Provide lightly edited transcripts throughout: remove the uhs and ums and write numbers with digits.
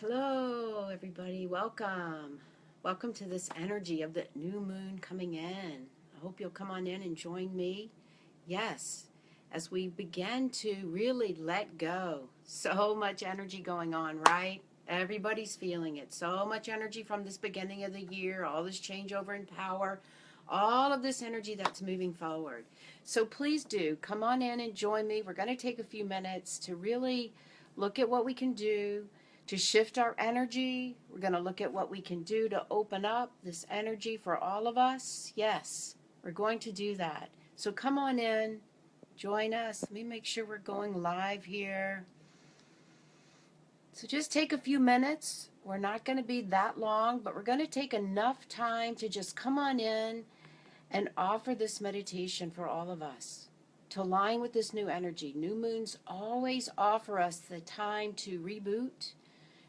Hello, everybody. Welcome. Welcome to this energy of the new moon coming in. I hope you'll come on in and join me. Yes, as we begin to really let go. So much energy going on, right? Everybody's feeling it. So much energy from this beginning of the year, all this changeover in power, all of this energy that's moving forward. So please do come on in and join me. We're going to take a few minutes to really look at what we can do to shift our energy. We're going to look at what we can do to open up this energy for all of us. Yes, we're going to do that. So come on in, join us. Let me make sure we're going live here. So just take a few minutes. We're not going to be that long, but we're going to take enough time to just come on in and offer this meditation for all of us to align with this new energy. New moons always offer us the time to reboot,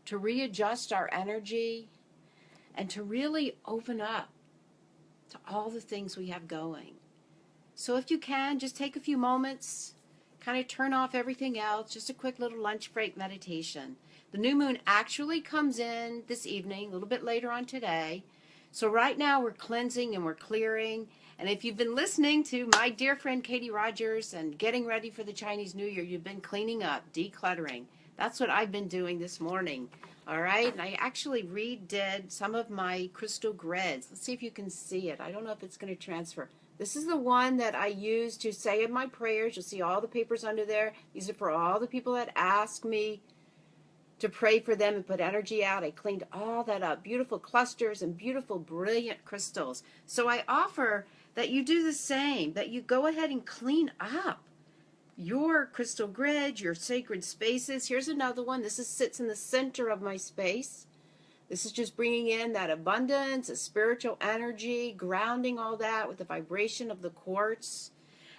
to readjust our energy, and to really open up to all the things we have going. So if you can, just take a few moments, kind of turn off everything else, just a quick little lunch break meditation. The new moon actually comes in this evening, a little bit later on today. So right now we're cleansing and we're clearing. And if you've been listening to my dear friend Katie Rogers and getting ready for the Chinese New Year, you've been cleaning up, decluttering. That's what I've been doing this morning. All right, and I actually redid some of my crystal grids. Let's see if you can see it. I don't know if it's going to transfer. This is the one that I use to say in my prayers. You'll see all the papers under there. These are for all the people that ask me to pray for them and put energy out. I cleaned all that up. Beautiful clusters and beautiful, brilliant crystals. So I offer that you do the same, that you go ahead and clean up your crystal grid, your sacred spaces. Here's another one. This sits in the center of my space. This is just bringing in that abundance, a spiritual energy, grounding all that with the vibration of the quartz.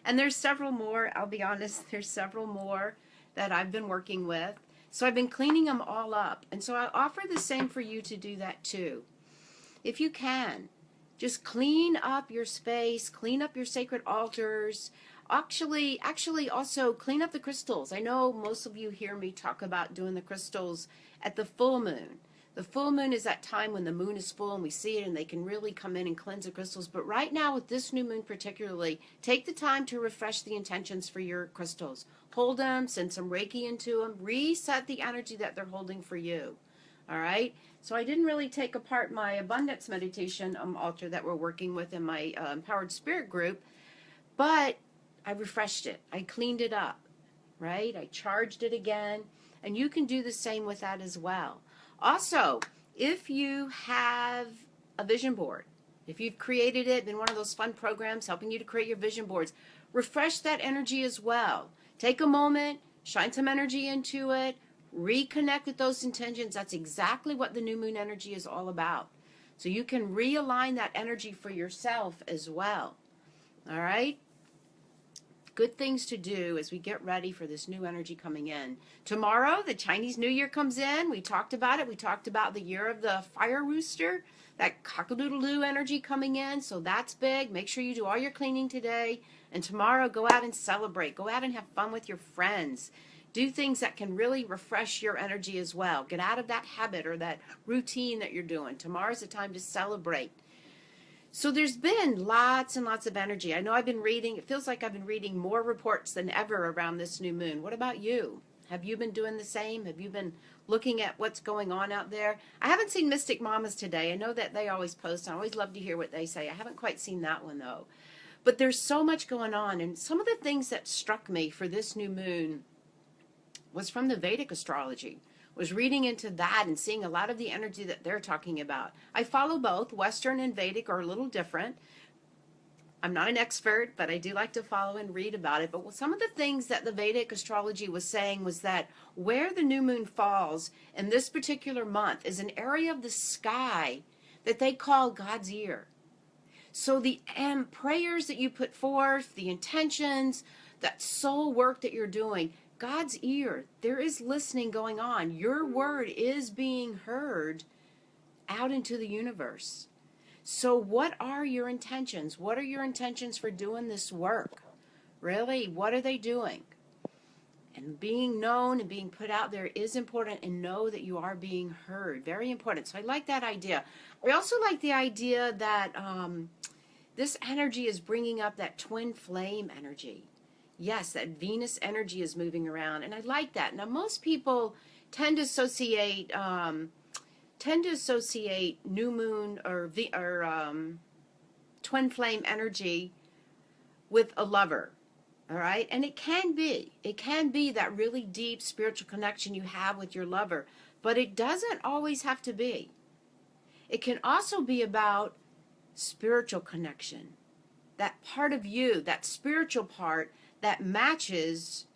And there's several more. I'll be honest, there's several more that I've been working with. So I've been cleaning them all up. And so I offer the same for you to do that too. If you can, just clean up your space, clean up your sacred altars. Actually also clean up the crystals. I know most of you hear me talk about doing the crystals at the full moon. The full moon is that time when the moon is full and we see it and they can really come in and cleanse the crystals. But right now with this new moon particularly, take the time to refresh the intentions for your crystals. Hold them, send some Reiki into them, reset the energy that they're holding for you. All right? So I didn't really take apart my abundance meditation altar that we're working with in my Empowered Spirit group, but I refreshed it. I cleaned it up, right? I charged it again. And you can do the same with that as well. Also, if you have a vision board, if you've created it, been one of those fun programs helping you to create your vision boards, refresh that energy as well. Take a moment, shine some energy into it, reconnect with those intentions. That's exactly what the new moon energy is all about. So you can realign that energy for yourself as well. All right? Good things to do as we get ready for this new energy coming in. Tomorrow, the Chinese New Year comes in. We talked about it. We talked about the year of the fire rooster, that cock-a-doodle-doo energy coming in. So that's big. Make sure you do all your cleaning today. And tomorrow, go out and celebrate. Go out and have fun with your friends. Do things that can really refresh your energy as well. Get out of that habit or that routine that you're doing. Tomorrow's the time to celebrate. So there's been lots and lots of energy. I know I've been reading, it feels like I've been reading more reports than ever around this new moon. What about you? Have you been doing the same? Have you been looking at what's going on out there? I haven't seen Mystic Mamas today. I know that they always post. I always love to hear what they say. I haven't quite seen that one though. But there's so much going on. And some of the things that struck me for this new moon was from the Vedic astrology. Was reading into that and seeing a lot of the energy that they're talking about. I follow both. Western and Vedic are a little different. I'm not an expert, but I do like to follow and read about it. But some of the things that the Vedic astrology was saying was that where the new moon falls in this particular month is an area of the sky that they call God's ear. So the prayers that you put forth, the intentions, that soul work that you're doing, God's ear, there is listening going on. Your word is being heard out into the universe. So what are your intentions? What are your intentions for doing this work? Really, what are they doing? And being known and being put out there is important, and know that you are being heard. Very important. So I like that idea. I also like the idea that this energy is bringing up that twin flame energy. Yes, that Venus energy is moving around, and I like that. Now, most people tend to associate new moon or twin flame energy with a lover. All right, and it can be that really deep spiritual connection you have with your lover, but it doesn't always have to be. It can also be about spiritual connection, that part of you, that spiritual part that matches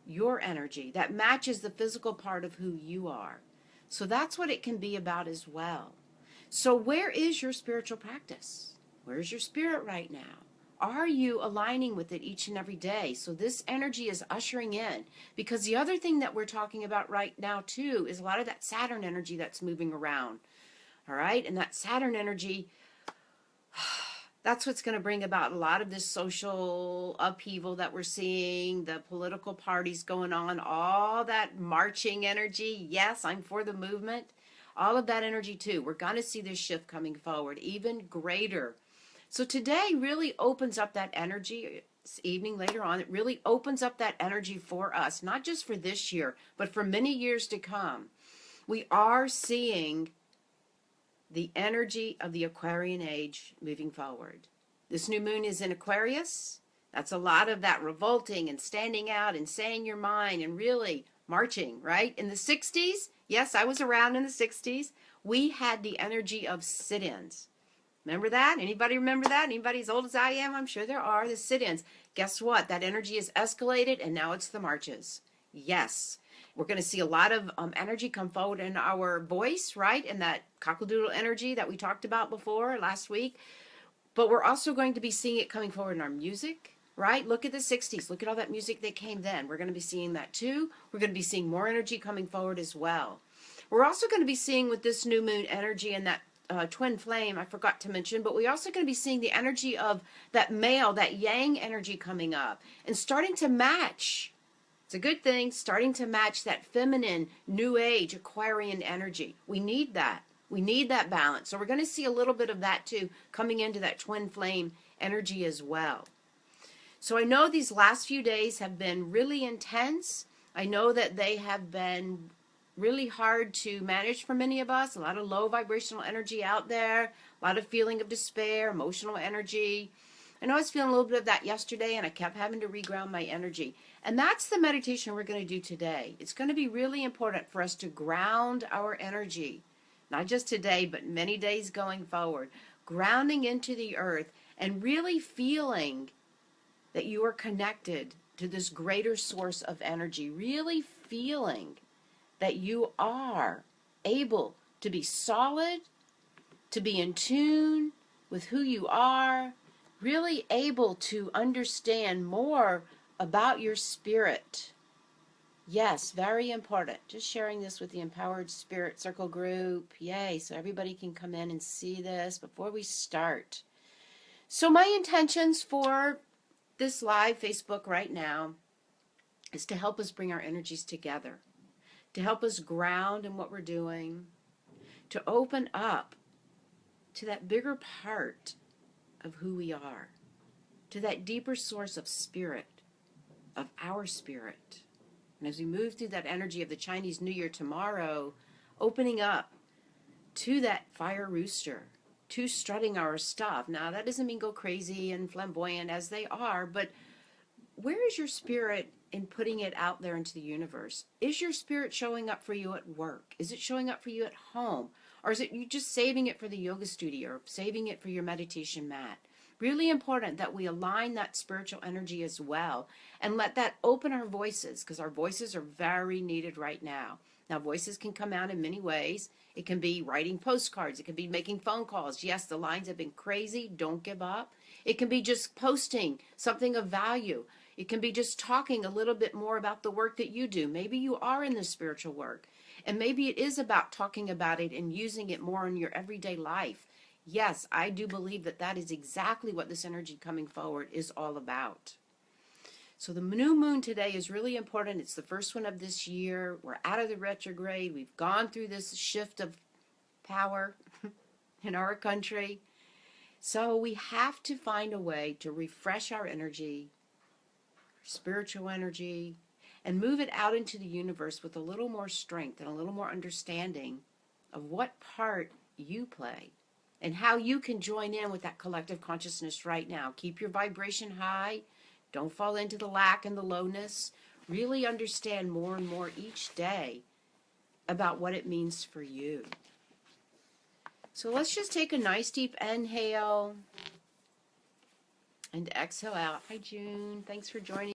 your energy, that matches the physical part of who you are. So that's what it can be about as well. So where is your spiritual practice? Where's your spirit right now? Are you aligning with it each and every day? So this energy is ushering in, because the other thing that we're talking about right now too is a lot of that Saturn energy that's moving around. All right, and that Saturn energy, that's what's going to bring about a lot of this social upheaval that we're seeing, the political parties going on, all that marching energy. Yes, I'm for the movement. All of that energy too. We're going to see this shift coming forward, even greater. So today really opens up that energy. This evening, later on, it really opens up that energy for us, not just for this year, but for many years to come. We are seeing the energy of the Aquarian age moving forward. This new moon is in Aquarius. That's a lot of that revolting and standing out and saying your mind and really marching, right? In the 60s, yes, I was around in the 60s, we had the energy of sit-ins. Remember that? Anybody remember that? Anybody as old as I am? I'm sure there are. The sit-ins. Guess what? That energy is escalated, and now it's the marches. Yes. We're going to see a lot of energy come forward in our voice, right? And that cockle-doodle energy that we talked about before last week. But we're also going to be seeing it coming forward in our music, right? Look at the 60s. Look at all that music that came then. We're going to be seeing that too. We're going to be seeing more energy coming forward as well. We're also going to be seeing with this new moon energy and that twin flame, I forgot to mention, but we're also going to be seeing the energy of that male, that yang energy coming up and starting to match. It's a good thing, starting to match that feminine, new age, Aquarian energy. We need that. We need that balance. So we're going to see a little bit of that too, coming into that twin flame energy as well. So I know these last few days have been really intense. I know that they have been really hard to manage for many of us. A lot of low vibrational energy out there, a lot of feeling of despair, emotional energy. I know I was feeling a little bit of that yesterday, and I kept having to reground my energy. And that's the meditation we're going to do today. It's going to be really important for us to ground our energy, not just today, but many days going forward. Grounding into the earth and really feeling that you are connected to this greater source of energy. Really feeling that you are able to be solid, to be in tune with who you are, really able to understand more about your spirit. Yes, very important. Just sharing this with the Empowered Spirit Circle group. Yay, so everybody can come in and see this before we start. So my intentions for this live Facebook right now is to help us bring our energies together, to help us ground in what we're doing, to open up to that bigger part of who we are, to that deeper source of spirit, of our spirit. And as we move through that energy of the Chinese New Year tomorrow, opening up to that fire rooster, to strutting our stuff. Now, that doesn't mean go crazy and flamboyant as they are, but where is your spirit in putting it out there into the universe? Is your spirit showing up for you at work? Is it showing up for you at home? Or is it you just saving it for the yoga studio or saving it for your meditation mat? Really important that we align that spiritual energy as well and let that open our voices, because our voices are very needed right now. Now, voices can come out in many ways. It can be writing postcards. It can be making phone calls. Yes, the lines have been crazy. Don't give up. It can be just posting something of value. It can be just talking a little bit more about the work that you do. Maybe you are in the spiritual work, and maybe it is about talking about it and using it more in your everyday life. Yes, I do believe that that is exactly what this energy coming forward is all about. So the new moon today is really important. It's the first one of this year. We're out of the retrograde. We've gone through this shift of power in our country. So we have to find a way to refresh our energy, spiritual energy, and move it out into the universe with a little more strength and a little more understanding of what part you play and how you can join in with that collective consciousness right now. Keep your vibration high. Don't fall into the lack and the lowness. Really understand more and more each day about what it means for you. So let's just take a nice deep inhale and exhale out. Hi, June. Thanks for joining.